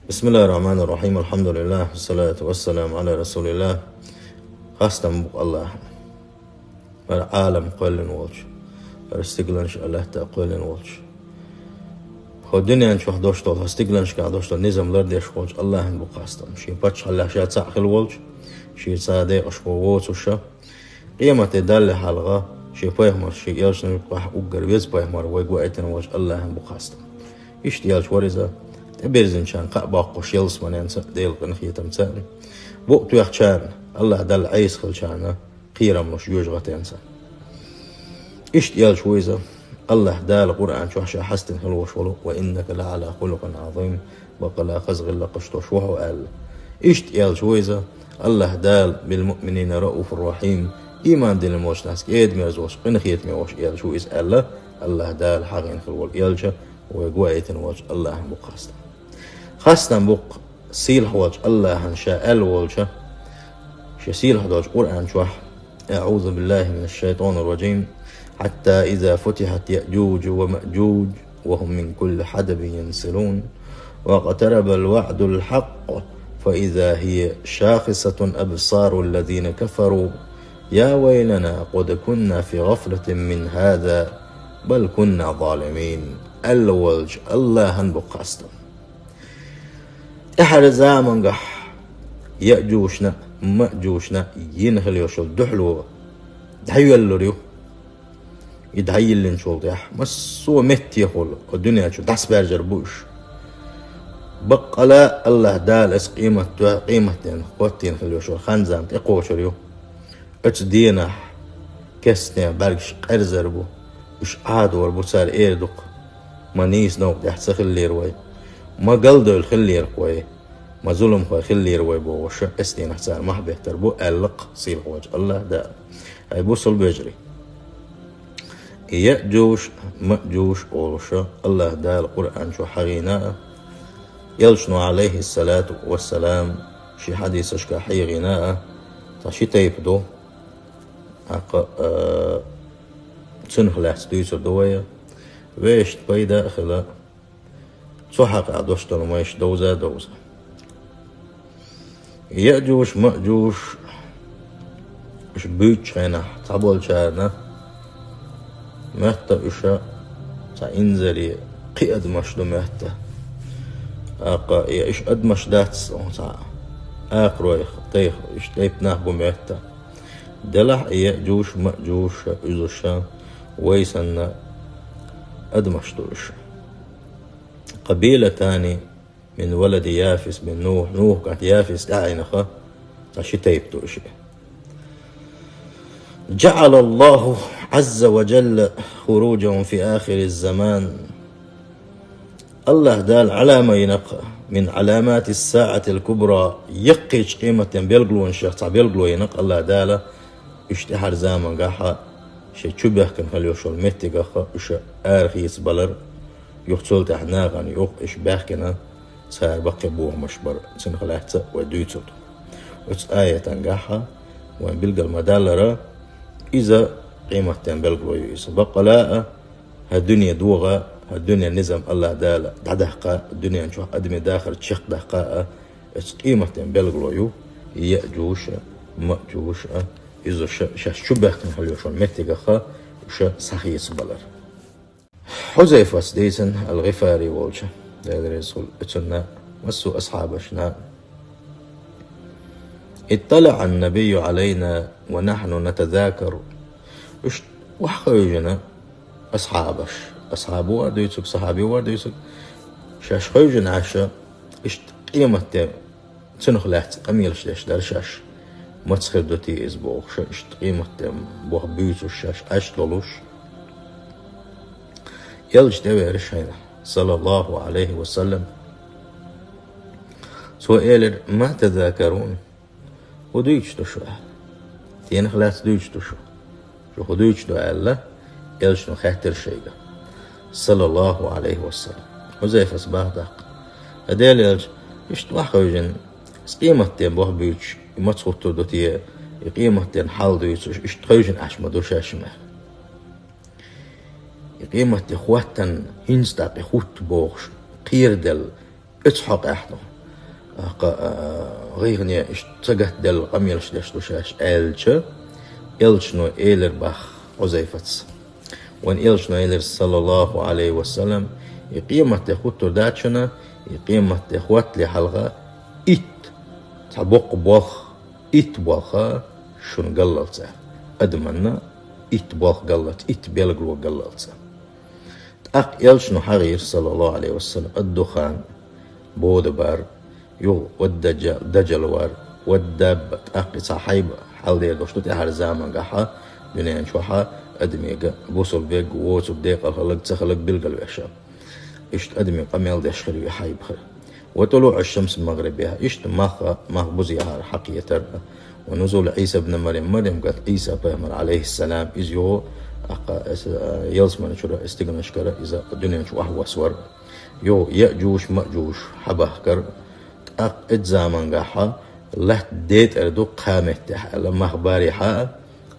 بسم الله الرحمن الرحيم. الحمد لله والصلاة والسلام على رسول الله. خاصة بق الله عالم قلن والش استقلنش الله تقلن والش خو الدنيا نش واحد دوشتول استقلنش قاعد دوشتول نظام لرديش والش الله بق خاصة شي باتش الله شات ساخل والش شي سادة أشكو ووت وشا قيمة دل حلقة شي فاهم شي يالش نبقى أوجر بيز فاهم ويقوى والش الله بق خاصة إيش يالش ورزة بيرزن شان قباق وشيلس من ينسى ديل قنخية تمثال بوقت يخشان الله دل عيس خلشانا قيرم مش يوجغت ينسى إشت يال شويزة الله دال قرآن شوحشا حستن خلوش ولو وإنك لعلى خلق عظيم وقلا خزغ الله قشتوش وحو قال إشت يال شويزة الله دال بالمؤمنين رؤوف الرحيم إيمان دين الموش ناس كيد مرزوش قنخية ميوش يال شويز الله دال حقين خلول يالشا ويقوائتن وجه الله مقاستن خاصة بق سيل حواج الله هنشاء الولشة شسيل حواج قرآن شوح أعوذ بالله من الشيطان الرجيم حتى إذا فتحت يأجوج ومأجوج وهم من كل حدب ينسلون واقترب الوعد الحق فإذا هي شاخصة أبصار الذين كفروا يا ويلنا قد كنا في غفلة من هذا بل كنا ظالمين الولج الله هنبق خاصة إحر زامن قح يأجوشنا مأجوشنا ينهل يشول دحلو دحيو اللوريو يدحي اللي نشول ديح مسو مت يخول الدنيا شو دحس بارجر بوش بقلا الله دال اس قيمة قوتين خليو شول خانزان تقوى شريو اتش دينا كسنيا برقش قرزر بو اش عادور بوصار ايردق مانيس نوق دحت سخلير واي ما قلدو الخلير قوي ما ظلم خوي خلير واي بو وش استين حسان ما بيهتر بو ألق صيل وجه الله دا هاي بوصل بيجري يأجوش مأجوش أولشا الله دا القرآن شو حغيناء يلشنو عليه الصلاة والسلام شي حديث اشكا حي غناء تاشي تيبدو تنخلح ستيسو دوية ويش بيدا خلا صحق عدوشتن ويش دوزة يأجوش مأجوش إش بيتش خينا تعبول شارنا مهتا إشا تا إنزلي قيد مشدو مهتا آقا إش أدمش داتس تا آقرويخ تيخ إش تيبناه بمهتا دلح يأجوش مأجوش إزوشا ويسن أدمشتو إشا قبيلة تاني من ولد يافس من نوح قاعد يافس داعينخا تاشي تيبتو إشي جعل الله عز وجل خروجهم في آخر الزمان الله دال علامة ينقى من علامات الساعة الكبرى يقيش قيمة بيلقلو انشخص بيلقلو ينق الله دال اشتحر زامن قاحا شي تشبه كان خليوشو المتي قاحا اشا آرخيس بلر يقتل تحناغن يوق إش باكنا صار بقي بوه مشبر سنخلعت وديتو وش آية تنجحها وين بلقى المدالرة إذا قيمة بلقوا يس بقى لا هالدنيا دوغة هالدنيا نظام الله دالة دحقة الدنيا نشوف أدمي داخل تشق دحقة قيمة بلقوا يو يأجوش مأجوش إذا شبه كان هاليوشون متجخة وش صحيح بلر حذيفة ديسن الغفاري والشه الرسول اتنا مسو أصحابشنا اطلع النبي علينا ونحن نتذاكر وحخيجنا أصحابه وردو يسك صحابي وردو يسك شاش خيجنا عشا اشت قيمة تنخلعت أميلش ليش درشاش ما تسخدو تيز بوخ اشت قيمة بوخ بيوتو الشاش أشتلوش يلج دويرش هنا صلى الله عليه وسلم سؤال ما تذاكرون وديش تشو تين خلاص ديش تشو شو ديش دو الله يلش نخاتر شيء صلى الله عليه وسلم وزيف أصبح داق هديل يلج يشت وحوجن قيمة تين بوه بيش ما تخطو دوتي قيمة تين حال ديش يشت خوجن أشمدو شاشمه قيمة إخواتن هنستاق إخوت بوغش قيردل اتحق احنا غيرني اشتغت دل قميلش دشتوشاش آلش إلشنو إيلر بخ عزيفتس وان إلشنو إيلر صلى الله عليه وسلم يقيمة تخوتو داتشنا يقيمة تخوت لحلغة إت تبوق بوخ إت بوخا شون قللت أدمنا إت بوخ قلت إت بيلقلو قللت إلشنو حغير صلى الله عليه وسلم الدخان بود بار يو والدجال دجلوار والدب أقي صاحب حال دير دوشتو تهر زمان قحا دنيا شوحا أدمي بوصل بيق ووصل ديق الخلق تخلق بلقل ويشا إشت أدمي قميل ديشخر ويحايب خر وطلوع الشمس المغربيها إشت مخ بزيها حقية تربة ونزول عيسى بن مريم قالت عيسى بيمر عليه السلام إذ يو يلسمن شرا استغنى شكرا إذا الدنيا شوح وسور يو يأجوش مأجوش حبه كر اتزامن قاحا لحت ديت اردو قامت لما اخباري حا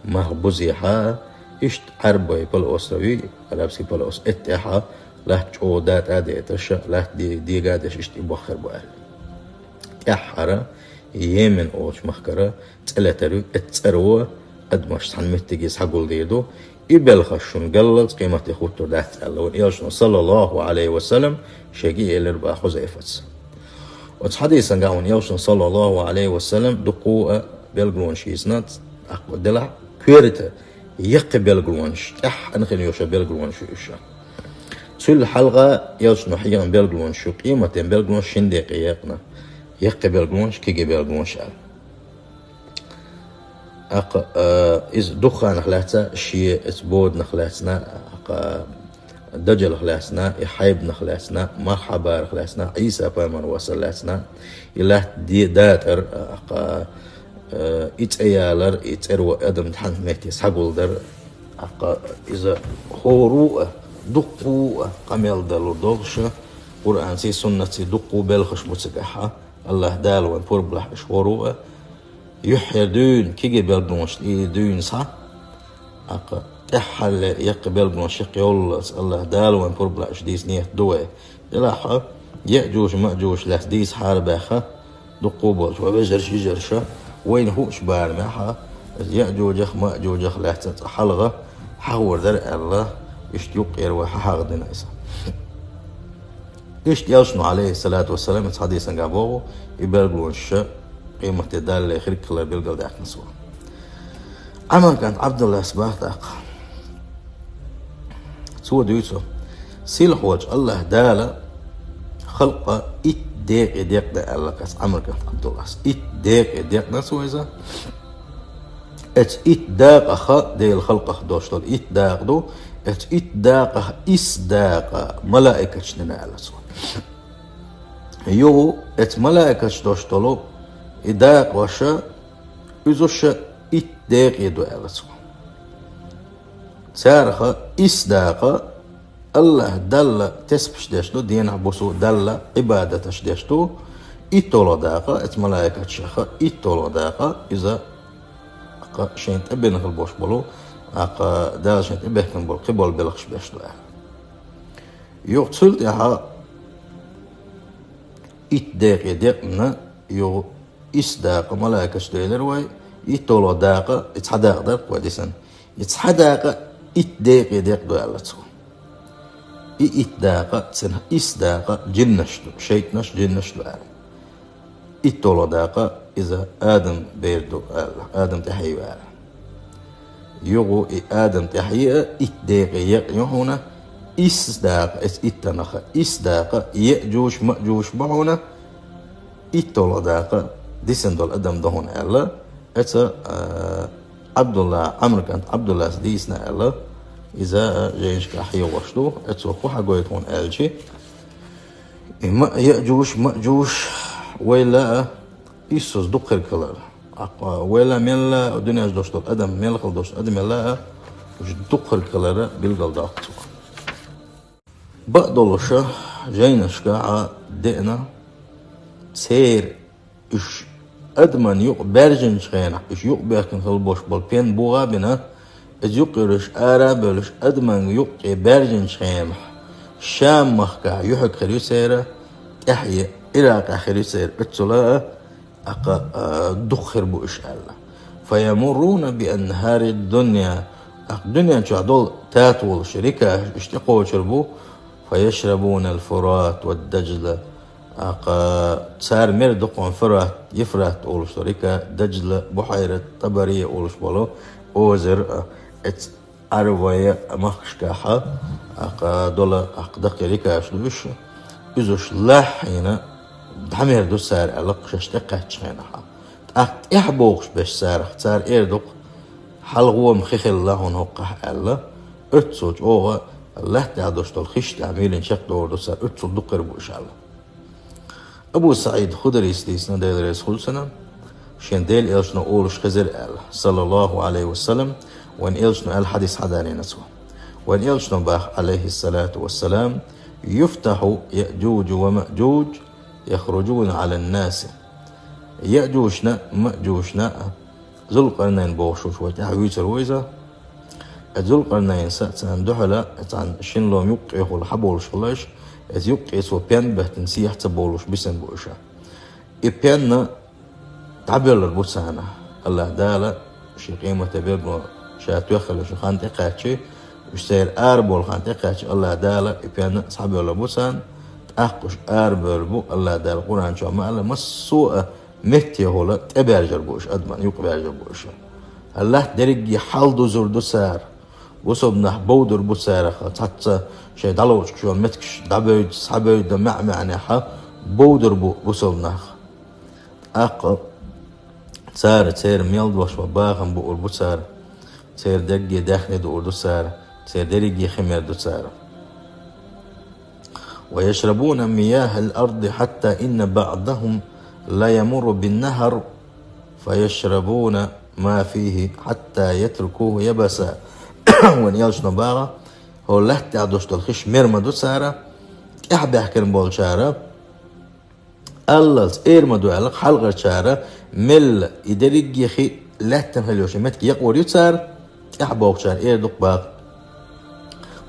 مهبوزي حا اشت عربي بالأسروي عربسي بالأس اتحا لحت جودات اديتش لحت دي قادش اشت يبخر بوال احرا يمن اوش مخكرا تلاترو اتسرو ادمش تحن متجيز حقول ديدو يبلخشون قلل قيمة يخوتو دات الله إيشنا صلى الله عليه وسلم شقي الاربع خزيفتس وحديثا قاون يوشن صلى الله عليه وسلم دقوة بيلقلون شيسنات أقوى دلع كيرتا يقي بيلقلونش أنخل يوشا بيلقلون شيشا سل حلقة يوشن حيان بيلقلون شو قيمة بيلقلون شندق يقنا يقي بيلقلونش كيجي بيلقلونش إذ دخان نخلاتنا شيء اسبود نخلاتنا دجل نخلاتنا يحيب نخلاتنا مرحبا نخلاتنا عيسى بامر وصلاتنا إله دي داتر إتأيالر إتأرو أدم تحن ميتيس حقول در إذا هورو دقو قميل دلو دوغش قرآن سي سنة سي دقو بلخش متسكحة الله دال وان فربلح إشورو يحيدون كي بيلقونش دون صح احل يقبل بنوش يقول الله دال وان فربلح ديس نيه دوه يلاحظ يأجوج مأجوج لاس ديس حارباخة دقوبل وبجرش يجرشة وين هو شبار معها يأجوج مأجوج لاس حلغة حور در الله يشتيق يروح حاغدنا إسا إيش يوشنو عليه الصلاة والسلام حديثا قابوه يبلغونش قيمة الدالة خير كلا بيلقل داك نسوه عمر كانت عبد الله سباه داق سوى ديوتو سيل حوج الله دالة خلقه ديق دا الله كاس عمر كانت عبد الله ديق نسوه إذا داق أخا دي الخلقه دوشتول داق دو داق داق ملائكة شننا على سوى يو ملائكة دوشتولو إداق وشا إزوش إتداق يدو ألسو سارخة إسداق الله دل تسبش داشتو دين عبوسو دل عبادة داشتو إتولو داقة ملائكة شخة إتولو داقة إذا شينت أبنك البوش بلو دال شينت أبنك البول قبول بلخش باشتو يقتل يها إتداق يدقنا يو إسداق ملائكة شديلر واي يتولو داقة يتحداق داق وديسن يتحداق إتداق يداق دو ألتو إتداق تسن إسداق جنشتو شيطنش جنشتو أل يتولو داقة إذا آدم بيردو أل آدم تحيو أل يغو آدم تحيو إتداق يقيهونا إسداق إتنخ إسداق يأجوش مأجوش معونا إتولو داقة ديسن دول أدم دهون ألا إتا عبد الله عمر كانت عبد الله ديسنا ألا إذا جيش كحي وشتو إتا خوحا قويتون ألجي ما يأجوش مأجوش ويلا إيسوس دقر كلر ويلا ميلا الدنيا دوشتو أدم ميلا خل دوشتو أدم ميلا دقر كلر بيلقل داقتو بقدولشا جينش كاعا دقنا سير إش أدمن يق برجن شخينا إش يق بيكن خلبوش بالبين بوغا بنا إج يقرش آرابلش أدمن يق برجن شخينا شام مخكا يحك خليو سيرا تحيي إراق آخر يسير اتسلا دخر بو إش الله فيمرون بأنهار الدنيا الدنيا شعدول تاتول شركة اشتقوا شربو فيشربون الفرات والدجل تسار مردق فرات يفرات أولش شركة دجل بحيرة طبرية أولش بلو أوزر أروية مخشكاحة دولا دقيقة شلوش إذوش لاحينا دحمير دو سار ألق شاشتقه تشينها إحبوغش باش سارح تسار إردق حلغو مخيخ الله ونوقع الله اتسوج أوغا الله تعدوش تلخيش تعميلين شق دور دو سار اتسوج دقر بوش الله أبو سعيد خدري استيسنا ديل رسول سنة شين ديل إلشنا أولش خزر الله صلى الله عليه وسلم وان إلشنا الحديث حداني نسوه وان إلشنا باح عليه الصلاة والسلام يفتح يأجوج ومأجوج يخرجون على الناس يأجوشنا مأجوشنا ذو القرنين بوشوش وتحويت الويزة ذو القرنين سأتان دحلا عن شين لوم يقعه الحبولش خلاش إذ يقعه سو بيان بهتن سيح تبولش بسن بوشا إبيان تعبير البوسانة الله دالا شي قيمة بيرنو شاتوخل شو خان تقاتشي وشتير آربول خان تقاتشي الله دالا إبيان صحابي البوسان أخش أربربو الله دال القرآن شو ما الله مسوء متي هولا تبرجر بوش أدمن يقبرجر بوش الله درجي حال زردو سار وصبنا بودر بوسار حتى شيء دلوش شو متكش دبيج صبيج دمع معناها بودر وصبنا سار سير ميلد وش وباغم بقول بوسار سير دقي داخل دو سار سير درجي خمير دو سار ويشربون مياه الأرض حتى إن بعضهم لا يمر بالنهر فيشربون ما فيه حتى يتركوه يبسا ونيالش نبارة هو لحتى عدوش تلخش مرمدو سارة إحبه كرم بول شارة ألالس إيرمدو علق حلقة شارة مل إدريق يخي لحتى مهلوش متك يقور يتسار إحبه شارة إيردوك باق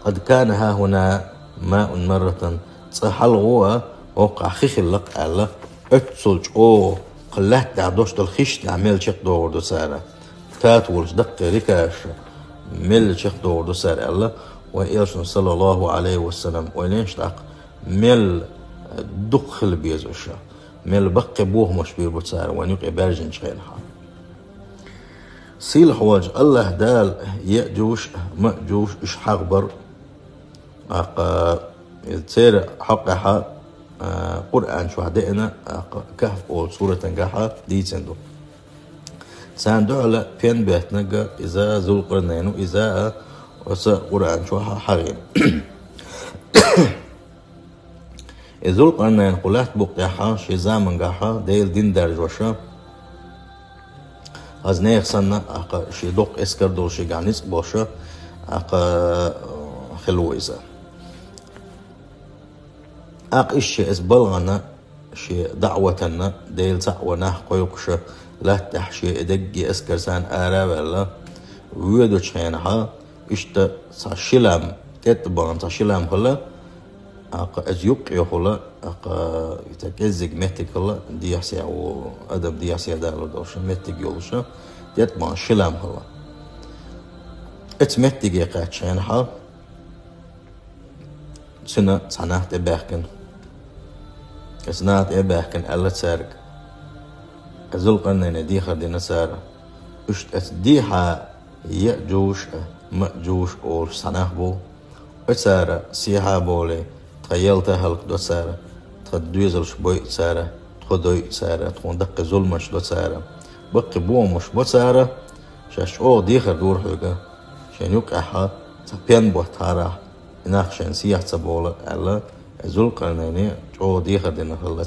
قد كان ها هنا ماء مرة حلغوها وقع خيخ اللق على اتسلج او قلت تعدوش تلخيش تعمل شيخ دور دو سارة تاتولش دق ركاش مل شيخ دور دو سارة الله وإيرشن صلى الله عليه وسلم وإنش تاق مل دخل بيزوشا مل بقي بوه مش بيربو سارة ونيق بارجن شغينها سيل حواج الله دال يأجوش مأجوش إش حغبر تصير حقها قرآن شو عدئنا كهف أول سورة نجاحة دي سندو ساندو على فين بيتنجا إذا ذو القرنين إذا وسا قرآن شو حغين ذو القرنين قلت بقيحة شي زامن جاحة ديل دين درج وشا از نيخ سنة شي دوق اسكر دول شي جانيس بوشا خلو إذا إيش إسبلغنا شيء دعوتنا ديل سعونا قيوكش لا تحشي دقي إسكرسان آراب الله ويدو شينها إشتا ساشلام تتبان ساشلام خلا أزيوك يخلا يتكزق مهتك خلا ديحسي أو أدب ديحسي دالو دوش مهتك يولشا تتبان شلام خلا اتمهتك يقات شينها سنة صناعة تباكن صناعة تباكن ألا تسارك ذو قرنين دي خردين سارة اشت ديها يأجوش مأجوش أول صناعة بو سارة سيحة بولي تخيلتها هلك دو سارة تخدويزلش بوي سارة تخدوي سارة تخون دق ظلمش دو سارة بقي بومش بو سارة شاش أو دي خردور حوغا شان يوقعها تبين بو تارا ناخشان سياح تبولا على ذو القرنين جو دي خردين خلا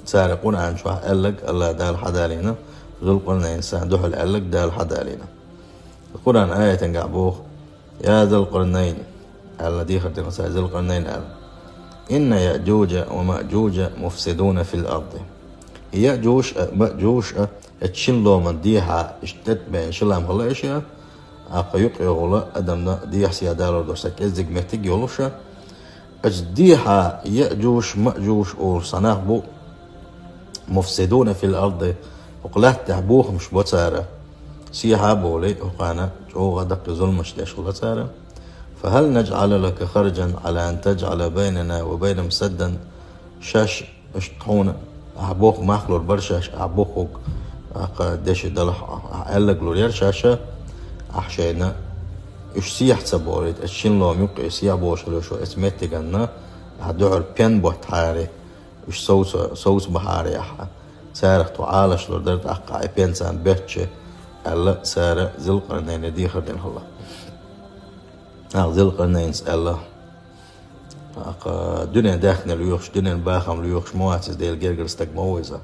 سارة قرآن شو ألق الله دال حدالينا ذو القرنين ساندوح الألق دال حدالينا القرآن آية قعبوه يا ذو القرنين الله دي خردين ذو القرنين قال إن يأجوج ومأجوج مفسدون في الأرض يأجوج مأجوج اتشلو من ديها اشتت بين شلام خلا إشياء يقع يغلا أدمنا دي يحسي دالو دوسك إزق مهتق يولوشا أجديها يأجوش مأجوش أو صناخبو مفسدون في الأرض وقلات تعبوه مش بوتسارة سيها بولي وقانا جو غدق ظلمش ليش غلتسارة فهل نجعل لك خرجا على أن تجعل بيننا وبين مسدا شاش اشتحونا أعبوك ماخلور برشاش أعبوك ديش دلح أعلق لورير شاشة أحشينا إش سيح تبوريد أشين لهم يقع سيح بوشلو شو اسمتي قلنا هدعو البين بوحتاري إش صوت بحاري أحا سارخ تعالش لور درد أقع بين سان بيتش ألا سارة ذي القرنين دي خردين الله ذي القرنين الله دنيا داخنا ليوخش دنيا باخم ليوخش مواتس دي الجرجر استقموزة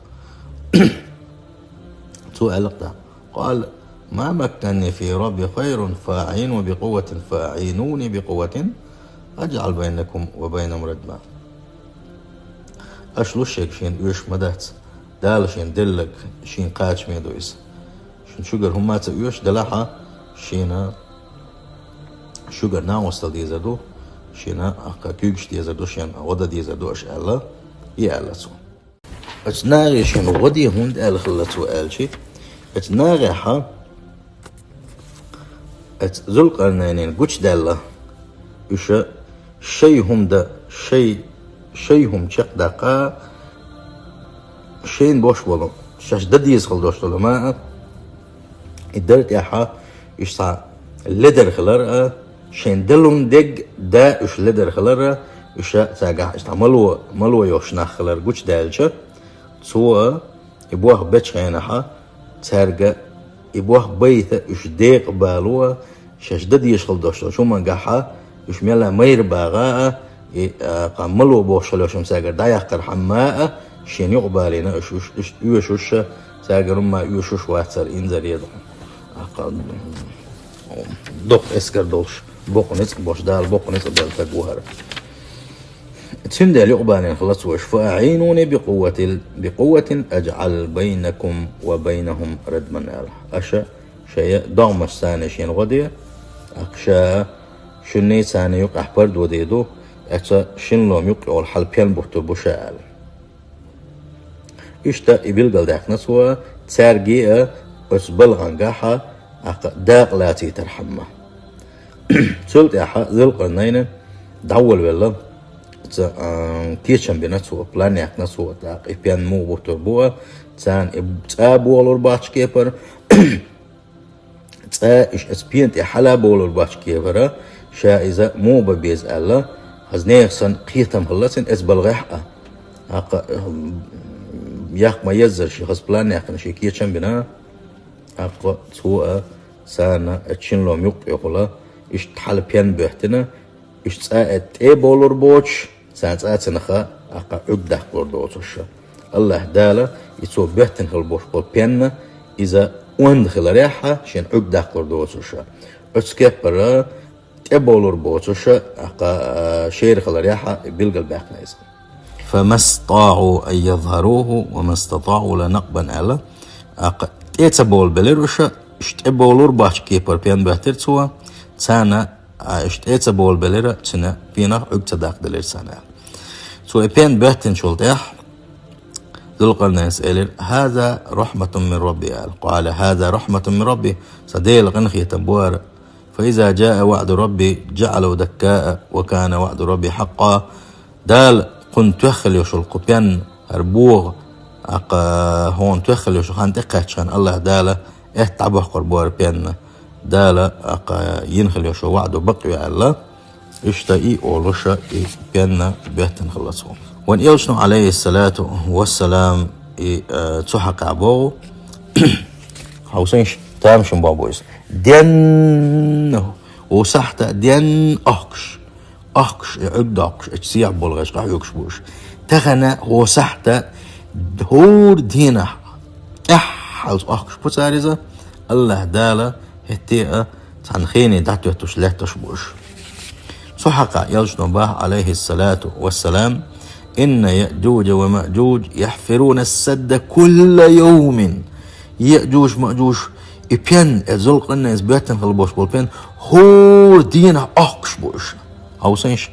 سؤال ده قال ما مكنني في ربي خير فاعين بقوة فاعينوني بقوة أجعل بينكم وبينهم ردما أشلو الشيك شين يوش مدات دال شين دلك شين قاتش ميدويس شين شجر هم يوش دلحة شينا شجر ناوستل دي زدو شينا أكا كيوش دي زدو شين ودا دي زدو أش ألا يألتو أتناغي شين ودي هند أل خلتو ألشي أتناغي حا ذو القرنين قوش دالله يش شيهم دا شيهم شق دقا شين بوش ولو شاش دديز خل دوش ولو ما الدرت يحا يشتع لدر خلرقا شين دلهم دق دا يش لدر خلرقا يش تاقع يشتع ملو يوشنا خلر قوش دالشا سوا يبوه بيتش غينحا تارقا يبوه بيثة يش ديق بالوه شاش دديز خل دوش شو من قاحا يش ميلا مير باغاء قاملو بوشلو شم ساقر دايقر حماء شين يقبالينا يوشوش ساقر ما يوشوش واتسر إنزر يدو دوق اسكر دولش بوقنس بوش دال بوقنس بل تقوهر تسندل يقبالين خلص وش فأعينوني بقوة أجعل بينكم وبينهم ردما أشا شيء ضغم السانة شين غدية أقشا شني سانة يقع برد وديدو أتا شن لهم يقعوا الحل بيان بوحتو بوشاال إشتا إبيل قلداك نسوا تسارجي أسبل غنقاحا داق لاتي ترحمه سلت أحا ذي القرنين دعول والله تيشن بنسوا بلانيك نسوا تاق إبيان مو بوحتو بوا تان إبتابو الورباتش كيبر تا إش أسبينت إحلا بول الورباتش كيبر شائزة مو ببيز الله هزنيخسن قيتم خلصن اسبلغحة ياق ما يزر شي خص بلان ياق شي كيتشن بنا اق سوء سانا اتشن لهم يقلا اش تحل بيان بهتنا اش تساعد اي بولور بوش ساعات سنخا اق عقده قردوتش الله دالا يسو بهتن خلبوش بول بيان اذا وندخل ريحة شين عقده قردوتش اتسكبر تبولور بوتش أقا شير خلريحة بيلقى الباقنايز فما استطاعوا أن يظهروه وما استطاعوا لنقبا ألا أقا تبول بليروش اشتبولور باش كيبر بيان بهترتوا تانا اشتبول بليرا تنا بينا عقت داق دلير سانا سو بيان بهتن شولتيح ذو القرنين سألر هذا رحمة من ربي قال هذا رحمة من ربي صديل غنخي تبوار فإذا جاء وعد ربي جعله دكاء وكان وعد ربي حقا دال كنت تخل يشل قبيان هربوغ هون تخل يشل خان تقاتشان الله دالا اهتعبه قربوار بيان دالا ينخل يشل وعده بقي الله اشتاقي أولوشا بيان بيهتن خلصهم وان يوشنو عليه الصلاة والسلام تحق عبوه حوسينش تامشن بابويس دين وسحت دين أخش عقد أخش اتسيع بولغش قاع يكشبوش تغنى وسحت دهور دينا احلز أخش بسارزة الله دالا هتيئة تنخيني دعتو تشلح تشبوش سحق يلجن به عليه الصلاة والسلام إن يأجوج ومأجوج يحفرون السد كل يوم يأجوج مأجوج إبيان الزلق لنا إزبياتن خلبوش بالبين هور دينا أخش بوش أو سنش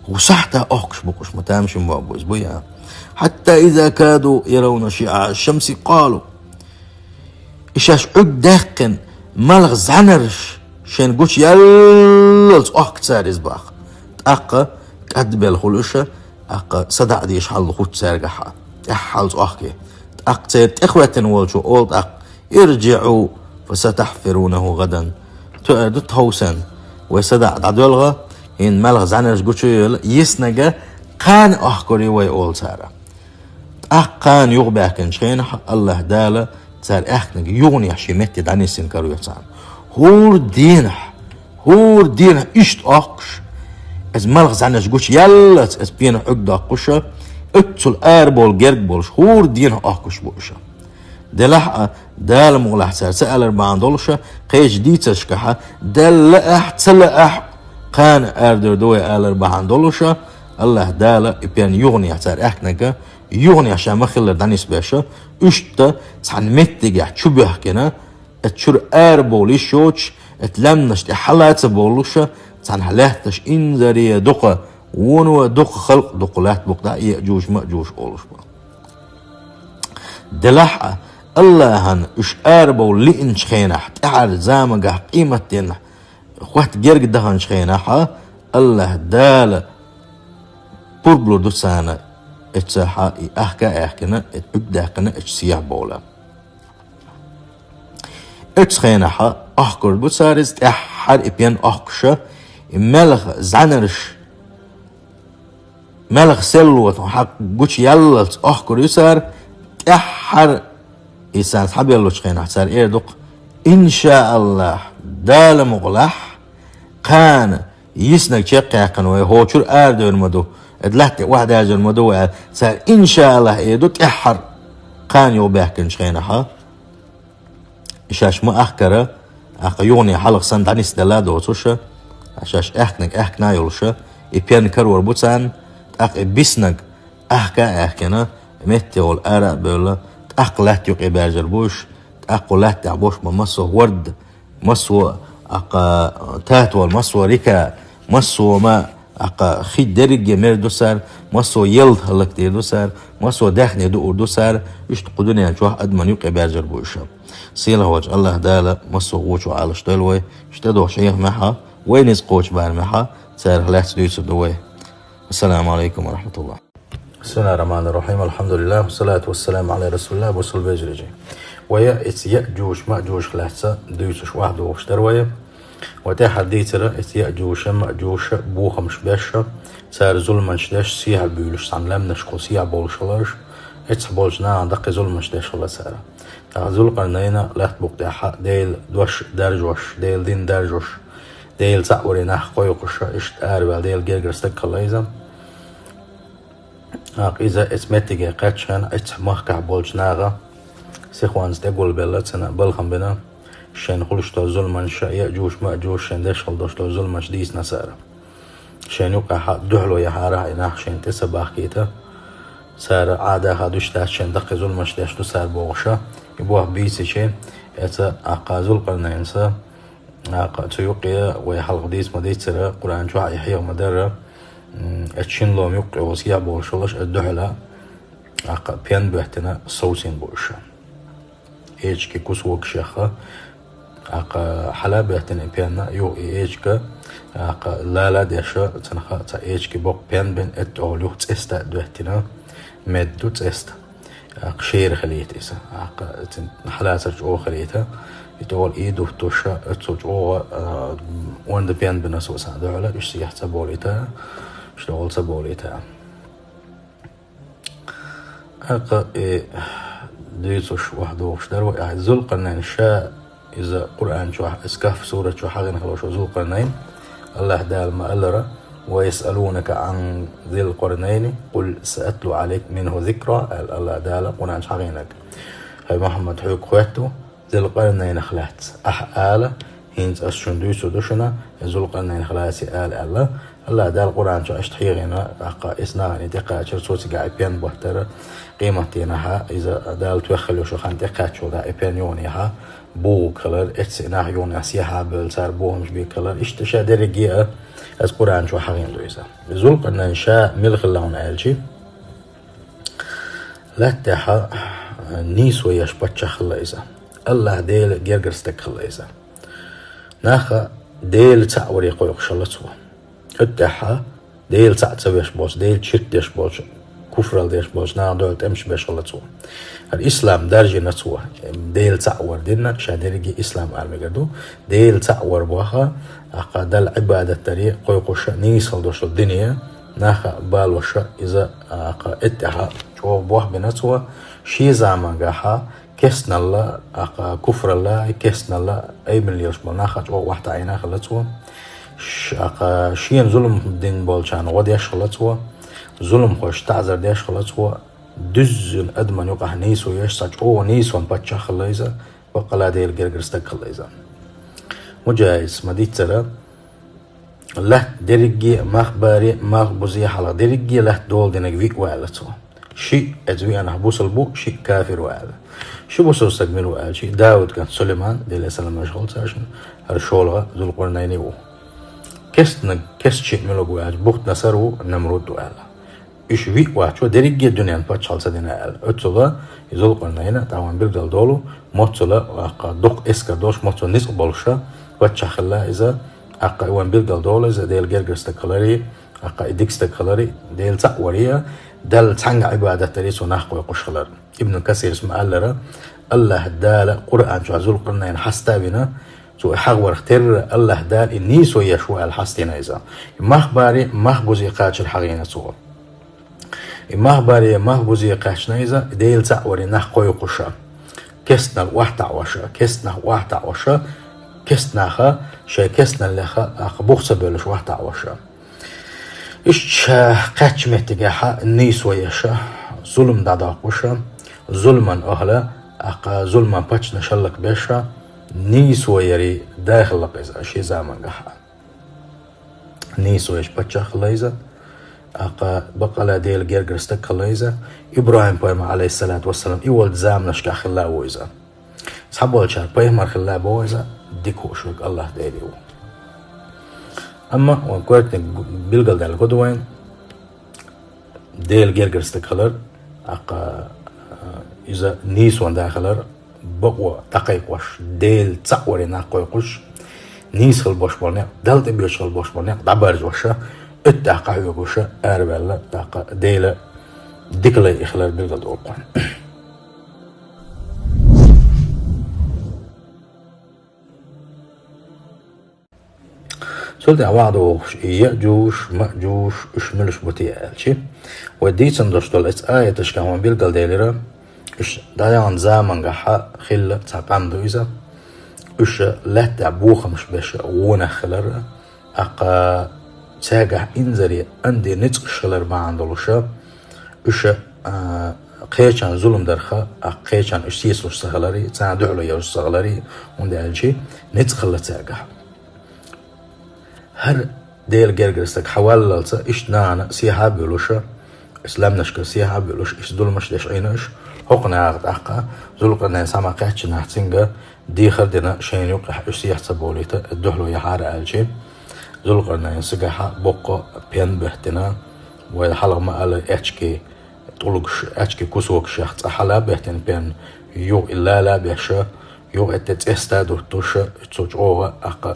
وسحتها أخش بقش متامش مبابوز بويا حتى إذا كادوا يرون شعاع الشمس قالوا إشاش عد داقن ملغ زعنرش شين قوش يللز تسار إزباخ أقا كدبل خلوشة أقا صدع ديش حل خوت سارقها أحلز أخي أقتيت إخوة والشو أولد ارجعوا فستحفرونه غدا تؤدو تهوسن وصدع دعدولغا إن ملغ زعنرش قوش يسنجا قان أحكري وي أول سارة أقان يغباكن شين الله دالا تسار أخنك يغني حشيمتي دعني سنكارو يتسان هور دينح إشت أقش از ملغ زعنرش قوش يلت از بين عقد أقشة اتسل آربول جرق بولش هور دينح أقش بوشة دلح دال مغلح سار سأل 4 دولشة قيش ديتشكحة دلأح تلأح قان آردر دوي 4 دولشة الله دالا بين يغني تسار أخنك يغني عشان مخلر دانيس باشا اشتا تسعن متجح تشبه كنا اتشور آربول شوتش اتلمنش تحلات بولوشة تسعن حلاتش انذري دقة ونو دق خلق دقلات بقدا يأجوج مأجوج أولوش با دلحة الله هن اش آربول لئن شخينح تحر زامقح قيمة تنح خوات جرق دهن شخينحها الله دال بربلو دوسانا اتساحا احكنا اتبداكنا اتسيح بولا اتسخينحا احكر بوسارز احر ابيان احكشا ملغ زعنرش ملغ سلوة حق قوش يلت احكر يسار احر إسان حب يلو شخينح سار ايردق إن شاء الله دال مغلح قان يسنك شقيا قنوي هو شور آردو المدو ادلحت واحد اجر مدوع سار ان شاء الله ايدوك احر قان يوباكن شخينها اشاش ما احكره اقيوني حلق سندانيس دلادو توشا اشاش احكنا يولشا ابيان كرور بوتسان اق بيسنك احكنا متول ارا بولا اقلات يوق اباجر بوش اقلات تعبوش ممسو ورد مسو اق تاتو المسو ريكا مسو ما اقا خيد درج مر دوسار مسو يل هلك دي دوسار مسو داخني دو دوسار ايش تقدوني يعني شو ادمن يقي بارجر بوشا سيلا وجه الله دالا مسو وچو عالش دلوي اشتدو شيخ محا وين يزقوش بار محا سار هلاك ديوس دوي السلام عليكم ورحمة الله. بسم الله الرحمن الرحيم الحمد لله والصلاة والسلام على رسول الله بوصل بجرجي ويا اتس يأجوج مأجوج خلاصة ديوسش واحد وشتر ويا وتحديتر ات يأجوش مأجوش بوخمش باشا سار ظلمش داش سيها بيولش سان لمنش قو سيها بولشلش اتس بولشنا عندك ظلمش داش الله سارة ذو القرنين لا تبوك داحا ديل دوش درجوش ديل دين درجوش ديل سأوري ناح قويقش اشت آربال ديل جيرجرستك الله إذا اسمتك قاتشان اتس محكع بولشناغا سيخوانز تقول بلتنا بلخم بنا شان خلش تو ظلمن شا يأجوش مأجوش شان داش خلدوش تو ظلمن ديس نسارة شان يوقع دحلو يحارة إناح شان تسباح كيتا سارة عادة هادوش داش شان دقي ظلمن داش تو سار بوغشا يبوه بيسي شان اتا عقا ذو القرنين سا عقا تيوقيا ويحلق ديس مديت سرا قرآن شوع يحيى ومدرة اتشين لوم يوقع وسيع بوغشلش الدحلة عقا بيان بيحتنا صوتين بوغشا ايش كي كوسوك شيخة اقا حلابه تن بيانا يو ايجكا اقا لا ديشا تنخا تا ايجكي بوك بيان بن ات اولو تستا دوهتنا مدو تستا اق شير خليتيسا اقا تن حلاتش او خليتا يتول ايدو توشا اتسوج او وند بيان بن اسو سادو على ايش يحسا بوليتا اشتغل سبوليتا اقا ديتوش وحدو وشدرو ذو القرنين شاء إذا قرآن شو اسكاف سورة شو حاجة خلاص ذو القرنين الله دال ما ألرا ويسألونك عن ذي القرنين قل سأتلو عليك منه ذكرى الله دال قرآن شاغينك هاي محمد حيوك خواتو ذي القرنين خلات آلة هينز أشون دوشو دوشنا ذو القرنين خلاتي الله الله دال قرآن شو أشتحيغنا أقا إسناغني دقا شرسوسي قاعد بيان بوحتر قيمتينها إذا دال توخلو شو خان دقا شو دا إبيان يونيها بو كلر اتسناه يون اسيها بل سار بوهمش بي كلر اشتشا درجية از قرآن شو حقين دويزا ذو القرنين شاء ملخ اللون آلجي لا تحا نيسو يشبتش خلايزا الله ديل جرجرستك خلايزا ناخا ديل تعور يقول خشلتوا التحا ديل تعتبيش بوش ديل شرك بوش كفر ديش بوش دول تمشي بشلتوا الإسلام درجة نتوه ديل تعور دينا شادرجي إسلام أرمجدو ديل تعور بوها أقدل عبادة تري قيقوش نيسال دوش الدنيا ناخا بالوش إذا اتحا شو بوه بنتوه شي زعما جاها كسنا الله كفر الله كسنا الله أي من اللي يشبه ناخا شو واحد عينا خلتوه شين ظلم دين بالشان غد يشخلتوه ظلم خوش تعذر ديش خلتوه دزن أدمن يقع نيسو يشتاج أو نيسو باتشا خلايزا وقلا ديل جرجرستك خلايزا مجايز مديت ترى له درجي مخباري مخبوزي حلا درجي له دول دينك فيك وعلتو شيء أدوي أنا حبوس البو شيء كافر وعلا شو بوصل استقبل وعلا شيء داود كان سليمان ديل السلام مشغول عشان هالشولغة ذو القرنين و كست شيء ملوك وعلا بوقت نصرو نمرود وعلا إيش فيك واحد شو درجي الدنيا باتش على سدنا قال أتلا يزول قرنينا طبعا بيرجع دولو مطلع وقدق إسكا دوش مطلع نسق بالشة باتش خلا إذا وان بيرجع دولو إذا ديل جرجر استقلاري إديك استقلاري ديل تقورية دل تانع عبادة تريس ونحق ويقش خلار ابن كثير اسمه قال الله دال قرآن شو عزول قرنين حستابنا شو حغور اختر الله دال النيس ويشوع الحستينا إذا مخباري مخبوزي قاتش الحقيقة صور مخباري مخبوزي قاشنايزا ديل تعوري نحقو يقشا كسنا الواحد عوشا كسنا واحد عوشا كسنا خا شي كسنا لخا أخبوخ بلش واحد عوشا إيش قاتش متجاحا النيس ويشا ظلم دادا قشا ظلما أهلا ظلما باتش نشلك بيشا نيس ويري داخل لقيزا شي زامن قحا نيس ويش باتش خلايزا بقى ديل جرجرستك خلايزا إبراهيم بيما عليه الصلاة والسلام يولد زام نشكا خلا ويزا صحبوا الشهر بيما خلا بويزا ديكو شوك الله ديليو أما وانكوارتنك بيلقل دال قدوين ديل جرجرستك خلر إذا نيس وان داخلر بقوة تقيق وش ديل تسعوري ناقوي قش نيس خل بوش بولنيق دالت بيوش خل بوش بولنيق دابرز وشا التاقا يوغوشا أربالا تاقا ديلا ديكلا إخلال بيلقل دولقون سولتي عوادو يأجوش مأجوش اشملش بوتي آلشي وديتن دوشتول اتس آية تشكاوان بيلقل ديليرا اش دايان زامن قحا خلة تاقام دويزا اش لهتا بوخة مش باشا ونخلر اقا تاقح انزري اندي نتق شلر ما عندلوشا اش قيشان ظلم درخا قيشان اش سيسلوش سغلري تانا دعلو يوش سغلري وندي آلشي نتقل تاقح هر ديل جرجرستك حواللتا اش نانا سيحا بيلوشا اسلام نشكر سيحا بيلوش اش دول مش ليش عينش حقنا عقد أحقا زلقنا سما قاتش نحتنجا دي خردنا شين يقح اش يحسبوليتا الدهلو يحار آلشي زلقنا ينسجحا بقى بين بهتنا والحلقة ما قال اتشكي طولقش اتشكي كسوك شخص حلا بهتن بين يو إلا لا بيشا يو اتت استادو توشا تسوش اوه أقا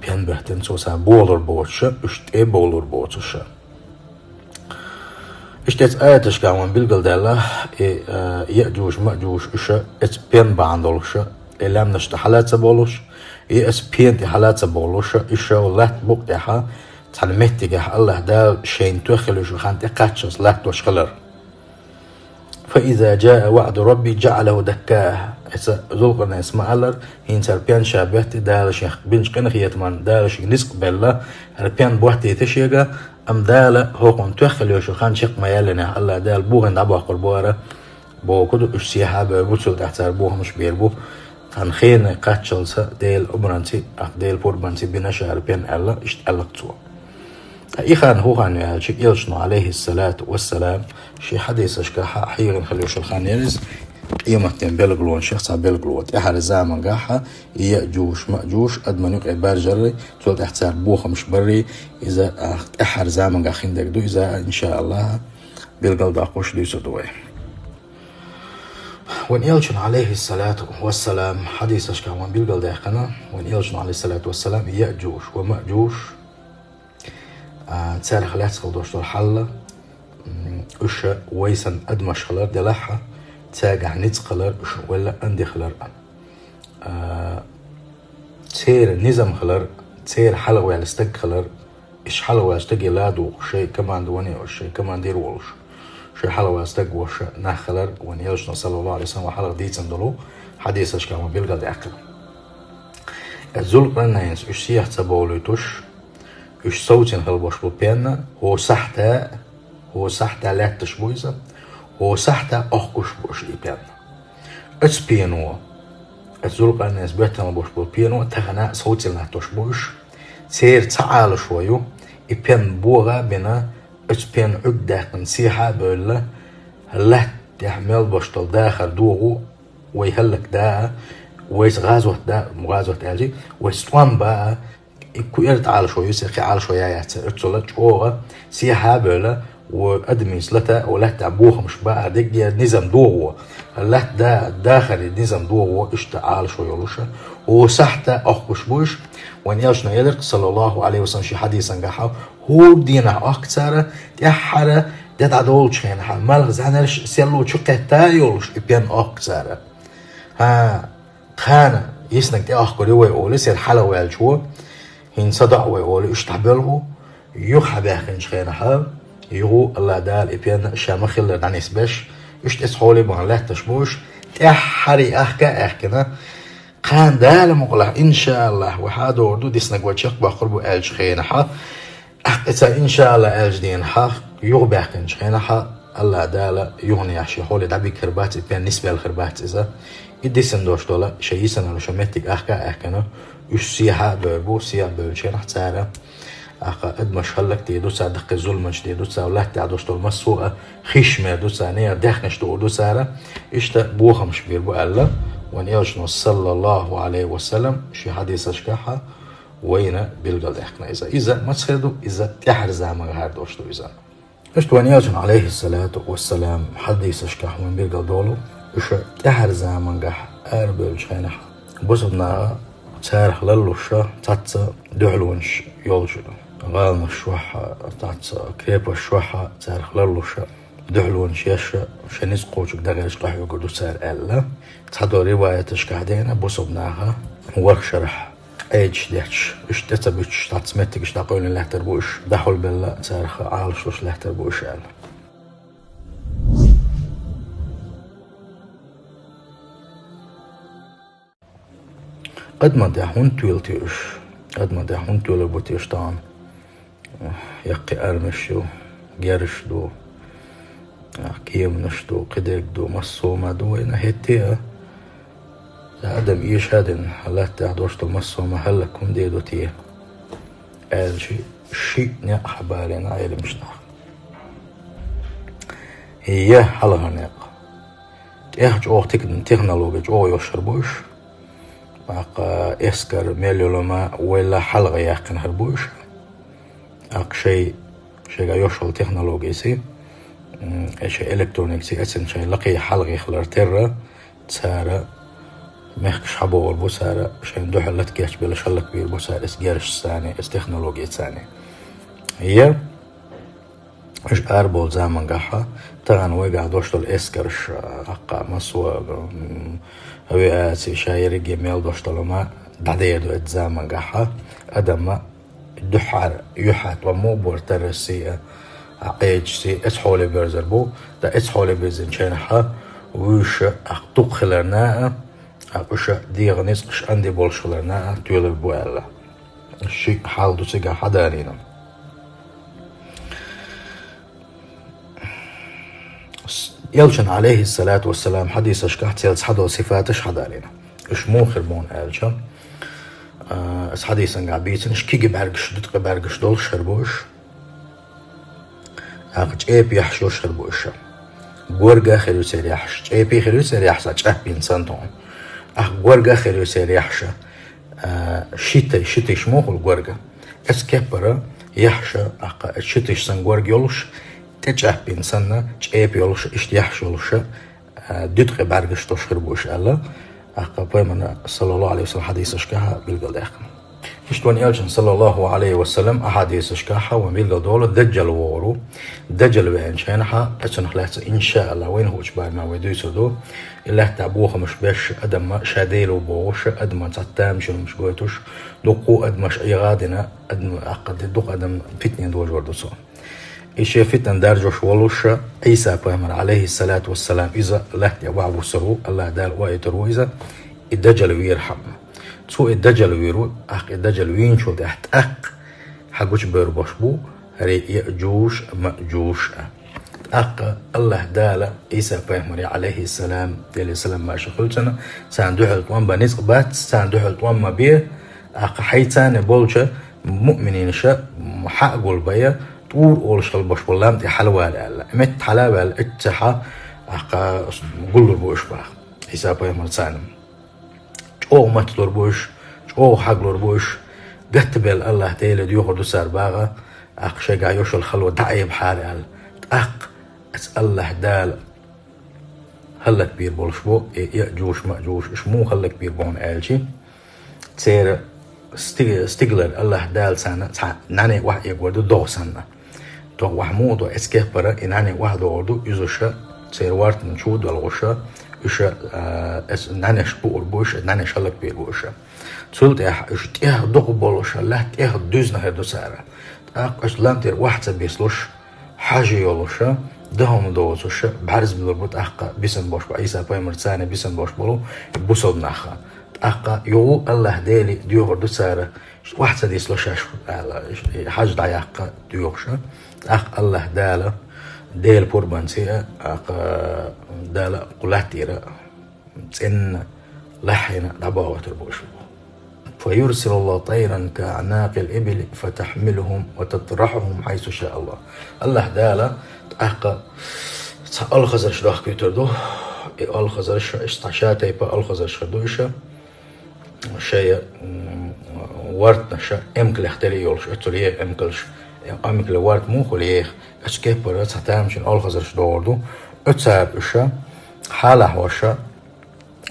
بين بهتن سوسا بولر بوتشا اشت اي بولر بوتشا اشتت آياتش كاوان بيلقل دالا يأجوش مأجوش اشا ات بين باندولوشا إلام نشت حالات بولوش اس بين دي حالات بولوشا اشا والله بوقتها تعلمتك الله دال شين توخلوش وخانت قاتشس لا توشخلر فإذا جاء وعد ربي جعله دكاه ذلقنا اسمع الله هين بيان شابهت دالش بنش قنخيت من دالش نسق بالله البيان بوحتي تشيغا أم دال هو كون توخلوش وخان شق ما يلنا الله دال بوغن دابا قربوارا بو كدو اش سيحا بوصل تحت بوها مش بيربو فان خين قاتشلسا ديل أمرانتي ديل بوربانتي بنشا البيان الله اشتقلقتوا إيخان هو خان يلشنو عليه الصلاة والسلام شي حديث اشكا حيغن خليوش الخان يرز يومتين بلغلون شخص بلغلوت إحر زامن قاحة يأجوش مأجوش أدمن يقع بارجري تولد احتسار بوخة مش بري إذا إحر زامن قاحين دو إذا إن شاء الله بلغل داقوش دو سدوي. وان يلجن عليه الصلاة والسلام حديث أشكا وان بلغل داقنا وان يلجن عليه الصلاة والسلام يأجوش ومأجوش تسار خلات سخلدوش دول حلة إش ويسن أدمش خلار دلحة تاجع نيت خلار إش ولا أندي خلار تير نظام خلار تير حلوة على استق خلار إش حلوة استق يلادو شيء كمان دواني أو شيء كمان دير والش شيء حلوة استق وش نخلار وان يلجن صلى الله عليه وسلم وحلق ديتن دلو حديث أشكا وان بلغل داقنا الزول قلنا ينس إش سيح تبوليتوش إش صوتين خلبوش ببينا هو صحتا لا تشبويزا هو صحتا أخكوش بوش إبينا إتس بيانو الزول قلنا ينس بيتنا بوش ببيانو تغنى صوتين لا تشبوش سير تعال شويو إبين بوغا بنا إتس بيان عقدة نسيحة بولا هلا تحمل بوشتل داخل دوغو ويهلك دا ويس غازوة دا مغازوة تاجي ويستوان بقى يكوير تعال شوية سيخي على شوية يتسولت شوغة سيحة بولا وأدمي سلتا ولا تعبوها مش بقى ديك نظام دوغو الله دا داخل نظام دوغو اشتعال شوية لوشا وسحتا أخبش بوش وان يلشنا يدرك صلى الله عليه وسلم شي حديثا قاحا هو دينا أكتر تحرى داد دولش هنا مالغ زعنرش سيلو شقتا يولش إبيان أكتر ها خانا يسنك دي أخبر يوي سير حلا ويالشو هين صدع ويقول اشتعبله يحباخنش خينها يغو الله دال إبيان شامخل لنعنيس باش اشتسحولي بغن لا تشبوش تحري أحكنا قان دال مقلع إن شاء الله وحادو وردو ديسنك وجيق بقربو ألج خينها أحقتا إن شاء الله ألج دينها يغباخنش خينها الله دال يغني يحشي حولي دعبي كربات إبيان نسبة الخربات إذا إديسن دوش دولا شيسن لشمتك أحكنا إش سياحة بيربو سياح بيرشين حتى أقد مش هلك تيدوسا دق الظلمش تيدوسا ولا تعدوش طول مسوقة خشمة دوسا نيا دخنش تودوسا إشت بوخم مش بيربو ألا وان يجنو صلى الله عليه وسلم شي حديث أشكاحة وين بيلقى دخنا إذا ما تخيدو إذا تحرز عمل هاردوش تو إذا إشت وان يجنو عليه الصلاة والسلام حديث أشكاحة وين بيلقى دولو إش تحرز عمل قح أربل شينح بصدنا تاريخ للوشة تاتا دعلونش يولجلو غالنا الشوحة تاتا كريبا الشوحة تاريخ للوشة دعلونش يشا شنيز قوشك داغيش قح يقولو سار ألا تحدو رواية تشكاحدينا بصبناها ورك شرح ايج ديتش اش تتبش تاتسمتك اش تقولين الله تربوش دحول بالله تاريخ عالشوش الله تربوش ألا قد ما دحون تويلتيش قد ما دحون تويل بوتيشتان يقي أرمشو جرش دو كيمنش دو قدك دو مصومة دو إنا هتيا عدم إيش هادن حالات تعدوش دو مصومة هلكم دي دو تيه ألشي شيء نيق حبالين عيلي مش ناق هي حلقة نيق تيهج أوه تكنولوجي أوه يوشربوش إسكر ميلولما ولا حلقة يحكن هربوش شيء يوشل تكنولوجي سي شيء إلكترونيك سي أسن شيء لقي حلقة يخلر ترى تسارة مخش حبور بوسارة شيء ندوح لا تكيش بلا شلك بير بوسارة إسجارش ثاني تكنولوجيا ثاني هي إيش أربول زمان قحة تغن وقع دوشتل إسكرش أقا مسوا أبي أسي شاير جميل دوشتلما دعدي دو إتزامن قحة أدم دحار يحات ومو بورترسي عقيج سي إسحولي بيرزربو دا إسحولي بيزن شينحة ويش أقطوق خلرناها أقوش ديغ نسقش عندي بولشلرناها تولي بوالا الشيء حال دو سيقا حدارينا يلشن عليه الصلاة والسلام حديث أشكاح تيلس حدو صفاتش حدارينا إش مو خربون ألشا إس حديثا قابيتن إش كيجي بارقش دتق بارقش دول شربوش أقج إيه بيحشو شربوش غورغا خيرو سريحش اي بي خيرو سريحش اچ بإنسان تون غورغا خيرو سريحش شيتي شموخ الغورغا اس كبرا يحشا شيتيش سن غورغ يولش تچ بإنسان اي بي يولش اشتيحش يولش دتق برگش تشخر بوش الله پیامبر صلی الله علیه و سلم حدیثش که بیلگل داخل اشتوان یالشن صلی الله علیه و سلم احادیثش که و بیلگل دول دجال وورو دجال وين شنها اتن خلاص ان شاء الله وين هو جبار ما ودو يسدو الله تعبوه مش باش ادم شاديلو بوش ادم تتام شنو مش قويتوش دقو ادمش اي غادنا ادم اقد دق ادم فتنه دول وردسو إيشي فتن درجوش ولوش عيسى پیغمبر عليه الصلاة والسلام إذا له يوعو سرو الله دال ويترو إذا الدجل ويرحم سو الدجل ويرو الدجل وين شو تحت حقوش بيربوش بو هري يأجوش مأجوش الله دال عيسى پیغمبر عليه السلام ما شغلتنا ساندوحل وان بنسبات ساندوحل وان ما بيه حيتان بولشة مؤمنين شا حقول بيه طور أولش البش والله متى حلوة لا مت حلاوة الاتحى قول البوش بقى حساب يوم الثاني أو ما تدور بوش أو حق البوش قتبل الله تعالى ديوخر دوسار باغا شجع يوش الخلوة دعي بحال أس الله دال هلا كبير بولش بو يأجوش مأجوش إشمو هلا كبير بون آلشي تير استقلال الله دال سنة ناني واحد يقول دو سنة تو وحمو دو اسكه برا ناني واحد وردو يزوشا تير وارت نشود والغشا يشا ناني شبور بوش ناني شلك بير بوشا تسولت اشتيه دو بولوشا لا تيه دوزنا هدو سارة اشلام تير واحد سبيسلوش حاجة يولوشا دهم دوزوشا بعرز بالربط بيسن بوش عيسى بايمر ثاني بيسن بوش بولو بوصل ناخا يو الله ديلي ديوغر دو سارة واحد سديس لوشاش حاج دعياق ديوغشا الله دالا ديل بوربانسيا دالا قلاتيرا تسن لحينا دباوة البوش فيرسل الله طيرا كأعناق الإبل فتحملهم وتطرحهم حيث شاء الله الله دالا الخزر شدوخ بيتردو الخزر استعشاته يبقى الخزر شدوشا شيء وارد نشا امكل اختلي يولش اتوليه امكلش امكل وارد مو خليه اشكي برات هتامشن الخزرش دوردو اتساب اشا حاله وشا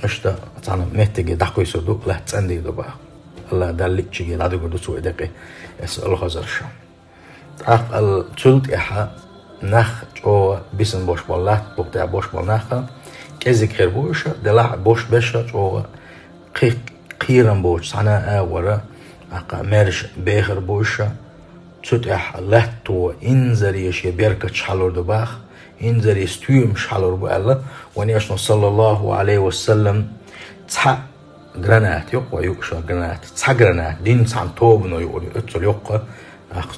اشتا تعنا مهتجي دحكو يسودو لا تصندي دبا الله دالك تشي دادو غدو سو دقي اس الخزرش ال تولت احا نخ جو بيسن بوش بالله بوقتا بوش بالنخ كزي خربوش دلع بوش بشا جو قيرن بوش سنة ورا مرش بيخر بوشا تتح لهتو إنزري شي بيركت شحلور دباخ إنزري ستويم شحلور بألا ونيشنا صلى الله عليه وسلم تحق جرانات يقوى يقشا جرانات تحق جرانات دين تحن توبنو يقول اتل يقوى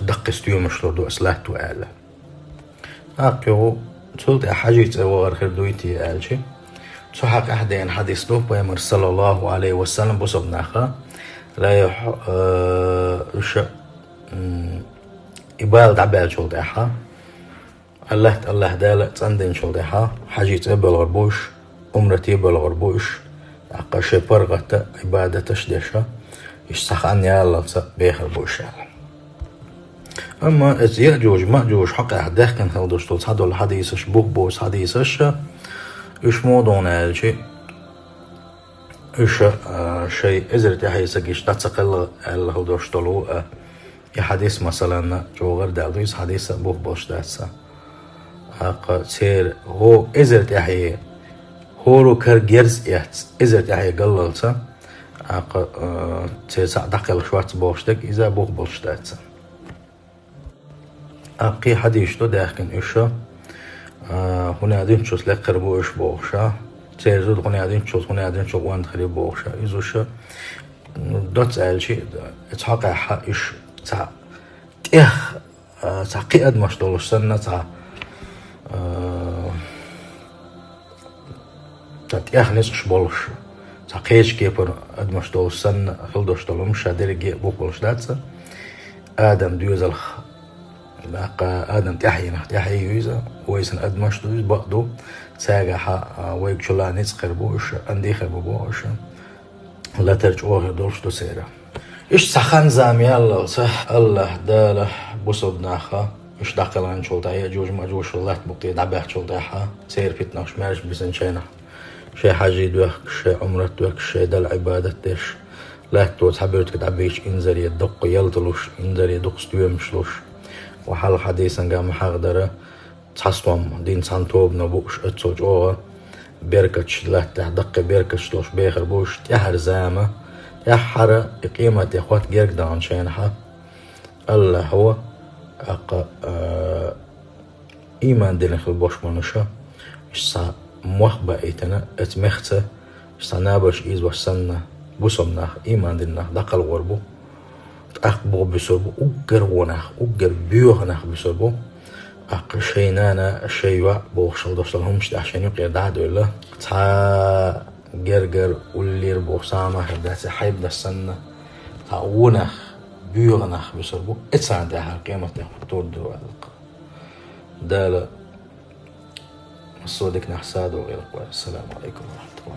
دق ستويم شحلور دو أسلاتو ألا يو تلت حاجة وغير خير دويتي ألشي تحق أحدين حديث دو بيامر صلى الله عليه وسلم بصبناخا لا يح إبال دعبال شغل دحا الله دالة تندين شغل دحا حاجة إبال غربوش أمرتي إبال غربوش أقاشي برغة عبادة تشديشا يستخان يا الله بيخر بوش أما إذ يأجوج مأجوج حق أحداث كان خلدوش تلصادو الحديثش بوك بوس حديثش إيش موضوعنا هالشي إيش شيء إزرت يحيي سجيش تتسقل الهودوش طلو يحديث مثلا جو غير دعويس حديث بوه بوش داتسا سير هو إزرت يحيي هورو كرجيرز يحت إزرت يحيي قللسا سير سعدقل شوات بوشتك إذا بوه بوش داتسا قي حديث تو داخل إيشا هنا دين شوس لقر بوش بوشا سير زود هنا دين شو وان خري بوشا إزوشا دوت ألشي تحقق حق إيش تع إخ تعقيد مش دولش سنة تع إخ نسش بولش تعقيش كيبر أد مش دولش سنة خلدوش دولمش هدرجي بوكولش داتسا آدم ديوزل بقى آدم تحيي يوزا ويسن أدمش دوز بقدو ساقحة ويك شلا نتسقر بوش أندي خربو بوش لا ترجعوه دولش دو سيرة إيش سخن زامي الله صح الله داله بصبناخا إيش دقلان شلطة يجوج مجوج شلات بقتي دعبه شلطة سير فتناش مارش بسن شينا شي حاجي دوك شي عمرة دوك شي دل عبادة ديش لا توت حبيرتك تعبيش انزل يدق يلطلوش انزل يدق ستويمشلوش وحال حديثا قام حقدرة تحسوم دين سانتوب نبوش اتسوج اوه بيركتش لا تدق بيركتش لوش بيخر بوش تيحر زامة تيحر قيمة اخوات جيرك دان شينحا الله هو إيمان دين خلبوش منشا إشسا موخبا إيتنا اتمخته إشسا نابش إيز وشسنا بوسمنا إيمان ديننا دقل غربو أقبو بسربو أقر ونخ أقر بيوهنخ بسربو أق شينانا شيوا بوخشل دوشلهم عشان يقير دعدو الله تا جرجر ولير بوخسامة هداتي حيب دسنا تا ونخ بيوهنخ بسربو اتسان داها قيمة خطور دو دالا الصودك نحساد وغير السلام عليكم ورحمة الله.